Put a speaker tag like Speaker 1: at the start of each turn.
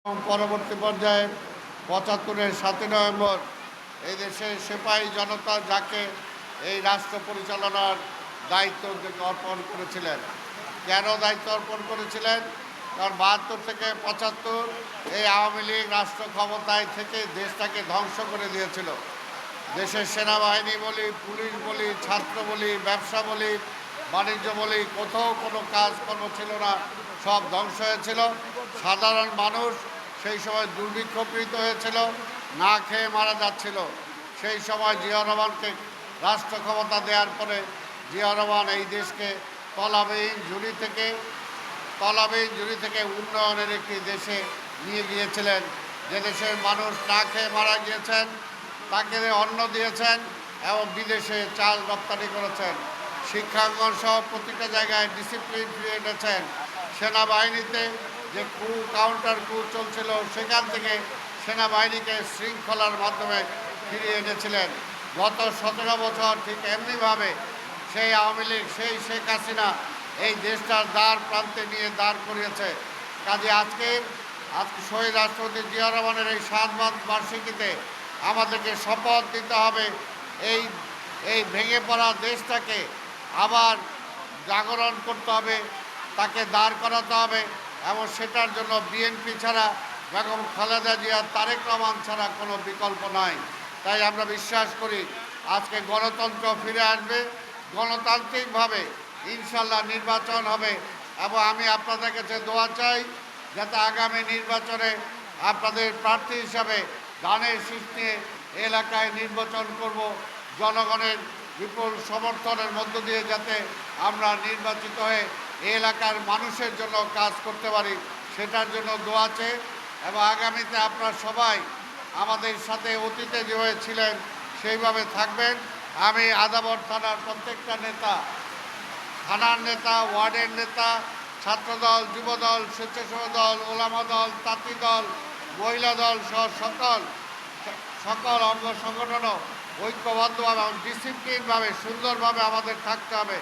Speaker 1: এবং পরবর্তী পর্যায়ে ৭৫-এর ৭ই নভেম্বর এই দেশের সিপাহী জনতা যাকে এই রাষ্ট্র পরিচালনার দায়িত্ব অর্পণ করেছিলেন। কেন দায়িত্ব অর্পণ করেছিলেন? কারণ ৭২ থেকে ৭৫ এই আওয়ামী লীগ রাষ্ট্র ক্ষমতায় থেকে দেশটাকে ধ্বংস করে দিয়েছিল। দেশের সেনাবাহিনী বলি, পুলিশ বলি, ছাত্র বলি, ব্যবসা বলি, বাণিজ্য বলি, কোথাও কোনো কাজকর্ম ছিল না, সব ধ্বংস হয়েছিল। সাধারণ মানুষ সেই সময় দুর্ভিক্ষপীড়িত হয়েছিল, না খেয়ে মারা যাচ্ছিল। সেই সময় জিয়াউর রহমানকে রাষ্ট্র ক্ষমতা দেওয়ার পরে জিয়াউর রহমান এই দেশকে তলাবিহীন ঝুড়ি থেকে উন্নয়নের একটি দেশে নিয়ে গিয়েছিলেন। যে দেশের মানুষ না খেয়ে মারা গিয়েছেন, তাকে অন্ন দিয়েছেন এবং বিদেশে চাল রপ্তানি করেছেন। শিক্ষাঙ্গন সহ প্রতিটা জায়গায় ডিসিপ্লিন ফিরিয়ে এনেছেন। সেনাবাহিনীতে যে কাউন্টার চলছিল, সেখান থেকে সেনাবাহিনীকে শৃঙ্খলার মাধ্যমে ফিরিয়ে এনেছিলেন। গত ১৭ বছর ঠিক এমনিভাবে সেই আওয়ামী লীগ, সেই শেখ হাসিনা এই দেশটার দ্বার প্রান্তে নিয়ে দাঁড় করিয়েছে। কাজে আজকে শহীদ রাষ্ট্রপতি জিয়াউর রহমানের এই ৭ বার্ষিকীতে আমাদেরকে শপথ দিতে হবে এই ভেঙে পড়া দেশটাকে আবার জাগরণ করতে হবে, তাকে দাঁড় করাতে হবে এবং সেটার জন্য বিএনপি ছাড়া, বেগম খালেদা জিয়া, তারেক রহমান ছাড়া কোনো বিকল্প নাই। তাই আমরা বিশ্বাস করি আজকে গণতন্ত্র ফিরে আসবে, গণতান্ত্রিকভাবে ইনশাল্লাহ নির্বাচন হবে এবং আমি আপনাদের কাছে দোয়া চাই যাতে আগামী নির্বাচনে আপনাদের প্রার্থী হিসাবে ধানের শীষ নিয়ে এলাকায় নির্বাচন করব। জনগণের বিপুল সমর্থনের মধ্য দিয়ে যাতে আমরা নির্বাচিত হয়ে এলাকার মানুষের জন্য কাজ করতে পারি, সেটার জন্য দোয়া চেয়ে এবং আগামীতে আপনারা সবাই আমাদের সাথে অতীতে যেভাবে ছিলেন সেইভাবে থাকবেন। আমি আদাবর থানার প্রত্যেকটা নেতা, থানার নেতা, ওয়ার্ডের নেতা, ছাত্রদল, যুবদল, স্বেচ্ছাসেবক দল, ওলামা দল, তাঁতি দল, মহিলা দল সহ সকল অঙ্গ সংগঠনও ঐক্যবদ্ধভাবে এবং ডিসিপ্লিনভাবে সুন্দরভাবে আমাদের থাকতে হবে।